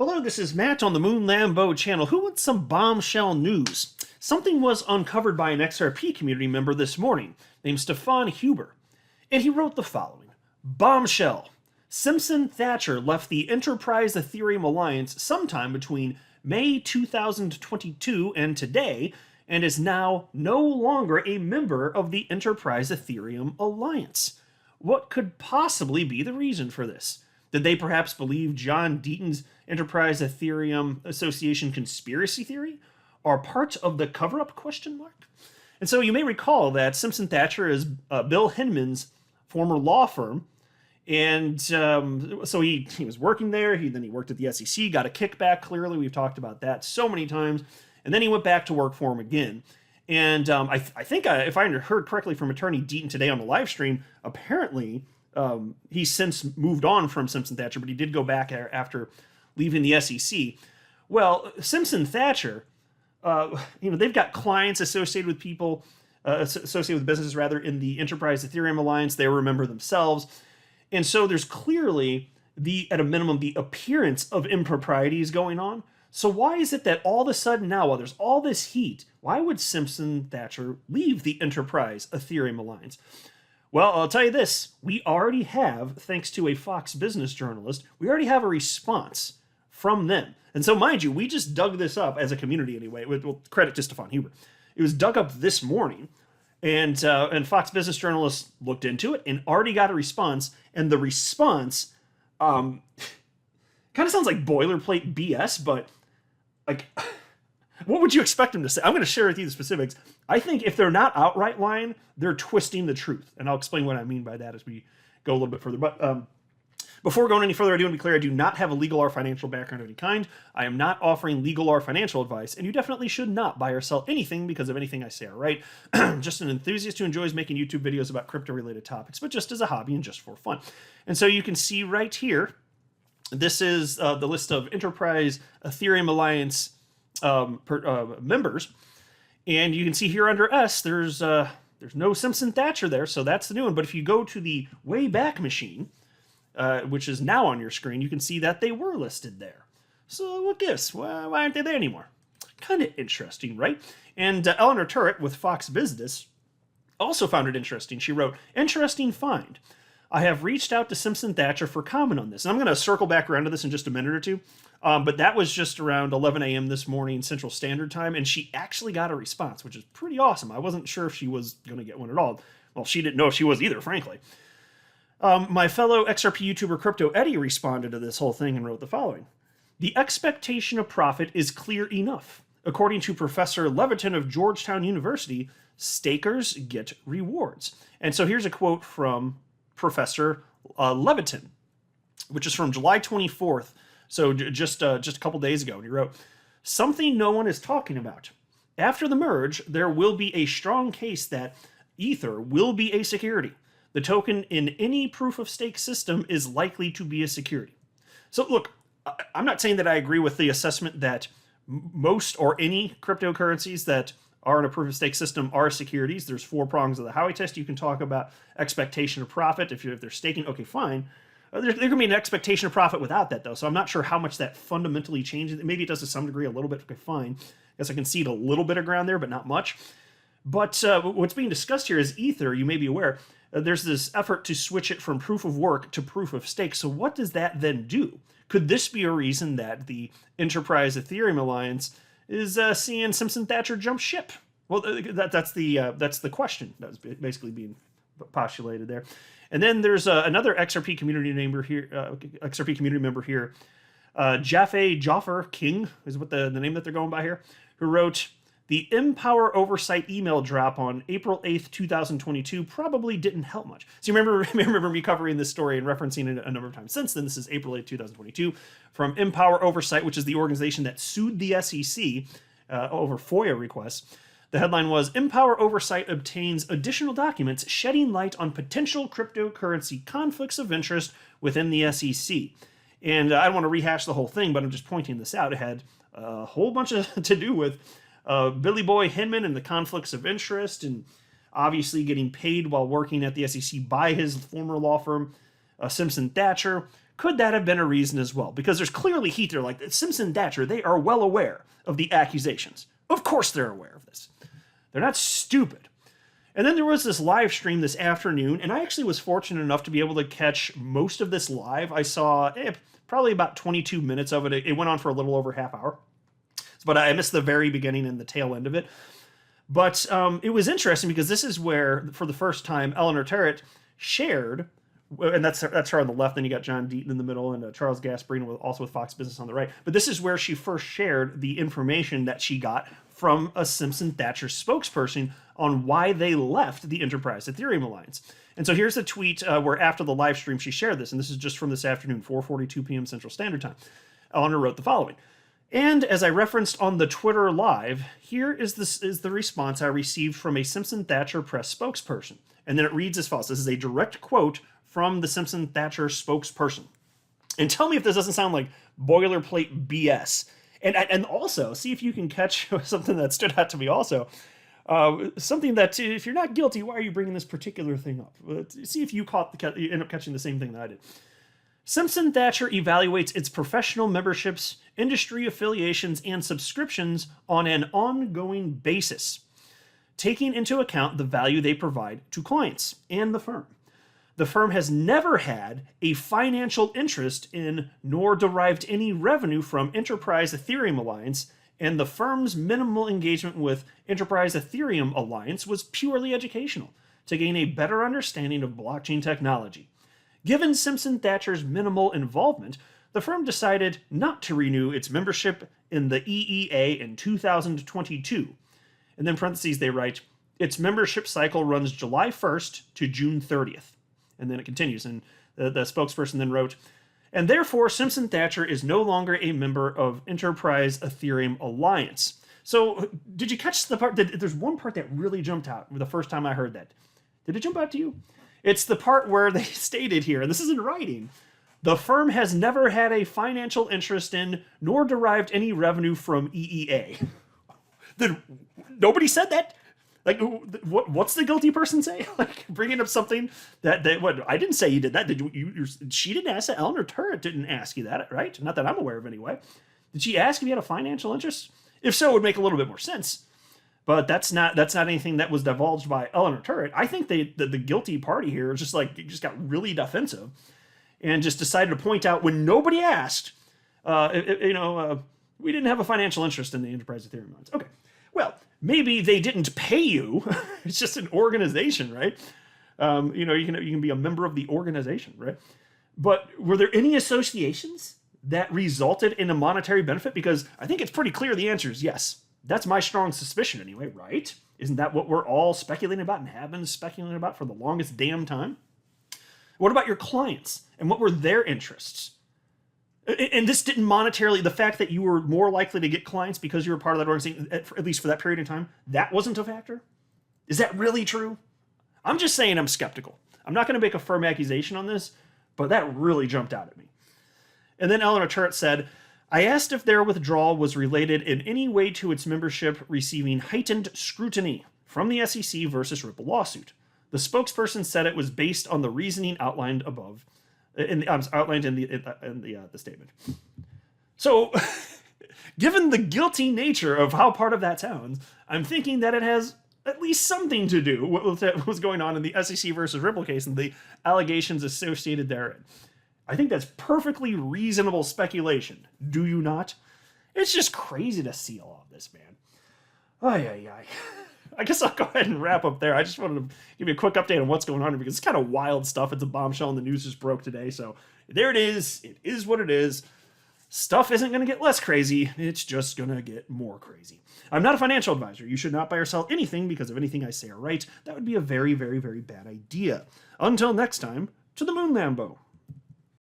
Hello, this is Matt on the Moon Lambo channel. Who wants some bombshell news? Something was uncovered by an XRP community member this morning named Stefan Huber, and he wrote the following. Bombshell. Simpson Thatcher left the Enterprise Ethereum Alliance sometime between May 2022 and today, and is now no longer a member of the Enterprise Ethereum Alliance. What could possibly be the reason for this? Did they perhaps believe John Deaton's Enterprise Ethereum Association conspiracy theory? Are part of the cover-up, question mark? And so you may recall that Simpson Thatcher is Bill Hinman's former law firm. And so he was working there. Then he worked at the SEC, got a kickback, clearly. We've talked about that so many times. And then he went back to work for him again. And I think, if I heard correctly from Attorney Deaton today on the live stream, apparently he's since moved on from Simpson Thatcher, but he did go back after leaving the SEC. Well, Simpson Thatcher, they've got clients associated with people, associated with businesses rather, in the Enterprise Ethereum Alliance. They were a member themselves. And so there's clearly, at a minimum, the appearance of improprieties going on. So why is it that all of a sudden now, while there's all this heat, why would Simpson Thatcher leave the Enterprise Ethereum Alliance? Well, I'll tell you this. We already have, thanks to a Fox Business journalist, we already have a response from them. And so, mind you, we just dug this up as a community anyway, with credit to Stefan Huber. It was dug up this morning, and Fox Business journalists looked into it and already got a response. And the response kind of sounds like boilerplate BS, but like, what would you expect them to say? I'm going to share with you the specifics. I think if they're not outright lying, they're twisting the truth. And I'll explain what I mean by that as we go a little bit further. But before going any further, I do want to be clear, I do not have a legal or financial background of any kind. I am not offering legal or financial advice, and you definitely should not buy or sell anything because of anything I say or write. Just an enthusiast who enjoys making YouTube videos about crypto-related topics, but just as a hobby and just for fun. And so you can see right here, this is the list of Enterprise Ethereum Alliance members. And you can see here under S, there's no Simpson Thatcher there, so that's the new one. But if you go to the Wayback Machine, which is now on your screen, you can see that they were listed there. So what gives? Why aren't they there anymore? Kind of interesting, right? And Eleanor Turret with Fox Business also found it interesting. She wrote, interesting find. I have reached out to Simpson Thatcher for comment on this. And I'm going to circle back around to this in just a minute or two. But that was just around 11 a.m. this morning, Central Standard Time. And she actually got a response, which is pretty awesome. I wasn't sure if she was going to get one at all. Well, she didn't know if she was either, frankly. My fellow XRP YouTuber Crypto Eddie responded to this whole thing and wrote the following. The expectation of profit is clear enough. According to Professor Levitin of Georgetown University, stakers get rewards. And so here's a quote from Professor Levitin, which is from July 24th, so just a couple days ago. And he wrote, something no one is talking about. After the merge, there will be a strong case that Ether will be a security. The token in any proof-of-stake system is likely to be a security. So look, I'm not saying that I agree with the assessment that most or any cryptocurrencies that are in a proof-of-stake system are securities. There's 4 prongs of the Howey test. You can talk about expectation of profit. If they're staking, okay, fine. There can be an expectation of profit without that, though. So I'm not sure how much that fundamentally changes. Maybe it does to some degree a little bit. Okay, fine. I guess I can cede a little bit of ground there, but not much. But what's being discussed here is Ether. You may be aware. There's this effort to switch it from proof of work to proof of stake. So what does that then do? Could this be a reason that the Enterprise Ethereum Alliance is seeing Simpson Thatcher jump ship? Well, that's the question that was basically being postulated there. And then there's another XRP community member here, Jaffe King is what the name that they're going by here, who wrote, the Empower Oversight email drop on April 8th, 2022 probably didn't help much. So you remember me covering this story and referencing it a number of times since then. This is April 8th, 2022 from Empower Oversight, which is the organization that sued the SEC over FOIA requests. The headline was, Empower Oversight obtains additional documents shedding light on potential cryptocurrency conflicts of interest within the SEC. And I don't want to rehash the whole thing, but I'm just pointing this out. It had a whole bunch to do with Billy Boy Hinman and the conflicts of interest, and obviously getting paid while working at the SEC by his former law firm, Simpson Thatcher, Could that have been a reason as well? Because there's clearly heat there. Like Simpson Thatcher, they are well aware of the accusations. Of course they're aware of this. They're not stupid. And then there was this live stream this afternoon, and I actually was fortunate enough to be able to catch most of this live. I saw probably about 22 minutes of it. It went on for a little over half hour. But I missed the very beginning and the tail end of it. But it was interesting because this is where, for the first time, Eleanor Terrett shared, and that's her on the left, then you got John Deaton in the middle, and Charles Gasparino also with Fox Business on the right. But this is where she first shared the information that she got from a Simpson Thatcher spokesperson on why they left the Enterprise Ethereum Alliance. And so here's the tweet where after the live stream she shared this, and this is just from this afternoon, 4:42 p.m. Central Standard Time. Eleanor wrote the following. And as I referenced on the Twitter Live, here is the response I received from a Simpson Thatcher press spokesperson. And then it reads as follows. This is a direct quote from the Simpson Thatcher spokesperson. And tell me if this doesn't sound like boilerplate BS. And also, see if you can catch something that stood out to me also. Something that, if you're not guilty, why are you bringing this particular thing up? See if you end up catching the same thing that I did. Simpson Thatcher evaluates its professional memberships, industry affiliations, and subscriptions on an ongoing basis, taking into account the value they provide to clients and the firm. The firm has never had a financial interest in nor derived any revenue from Enterprise Ethereum Alliance, and the firm's minimal engagement with Enterprise Ethereum Alliance was purely educational, to gain a better understanding of blockchain technology. Given Simpson Thatcher's minimal involvement, the firm decided not to renew its membership in the EEA in 2022. And then in parentheses they write, its membership cycle runs July 1st to June 30th. And then it continues, and the spokesperson then wrote, and therefore Simpson Thatcher is no longer a member of Enterprise Ethereum Alliance. So did you catch the part? There's one part that really jumped out the first time I heard that. Did it jump out to you? It's the part where they stated here, and this is in writing, the firm has never had a financial interest in nor derived any revenue from EEA. Then nobody said that? Like, what's the guilty person say? Like, bringing up something that what I didn't say you did that. Did you she didn't ask that. Eleanor Terrett didn't ask you that, right? Not that I'm aware of anyway. Did she ask if you had a financial interest? If so, it would make a little bit more sense. But that's not anything that was divulged by Eleanor Terrett. I think the guilty party here is just got really defensive and just decided to point out when nobody asked, we didn't have a financial interest in the Enterprise Ethereum Alliance. Okay, well, maybe they didn't pay you. It's just an organization, right? You can be a member of the organization, right? But were there any associations that resulted in a monetary benefit? Because I think it's pretty clear the answer is yes. That's my strong suspicion anyway, right? Isn't that what we're all speculating about and have been speculating about for the longest damn time? What about your clients? And what were their interests? And this didn't monetarily, the fact that you were more likely to get clients because you were part of that organization, at least for that period of time, that wasn't a factor? Is that really true? I'm just saying I'm skeptical. I'm not going to make a firm accusation on this, but that really jumped out at me. And then Eleanor Terrett said, I asked if their withdrawal was related in any way to its membership receiving heightened scrutiny from the SEC versus Ripple lawsuit. The spokesperson said it was based on the reasoning outlined above, outlined in the statement. So, given the guilty nature of how part of that sounds, I'm thinking that it has at least something to do with what was going on in the SEC versus Ripple case and the allegations associated therein. I think that's perfectly reasonable speculation. Do you not? It's just crazy to see all of this, man. I guess I'll go ahead and wrap up there. I just wanted to give you a quick update on what's going on here because it's kind of wild stuff. It's a bombshell and the news just broke today. So there it is. It is what it is. Stuff isn't going to get less crazy. It's just going to get more crazy. I'm not a financial advisor. You should not buy or sell anything because of anything I say or write. That would be a very, very, very bad idea. Until next time, to the moon, Lambo.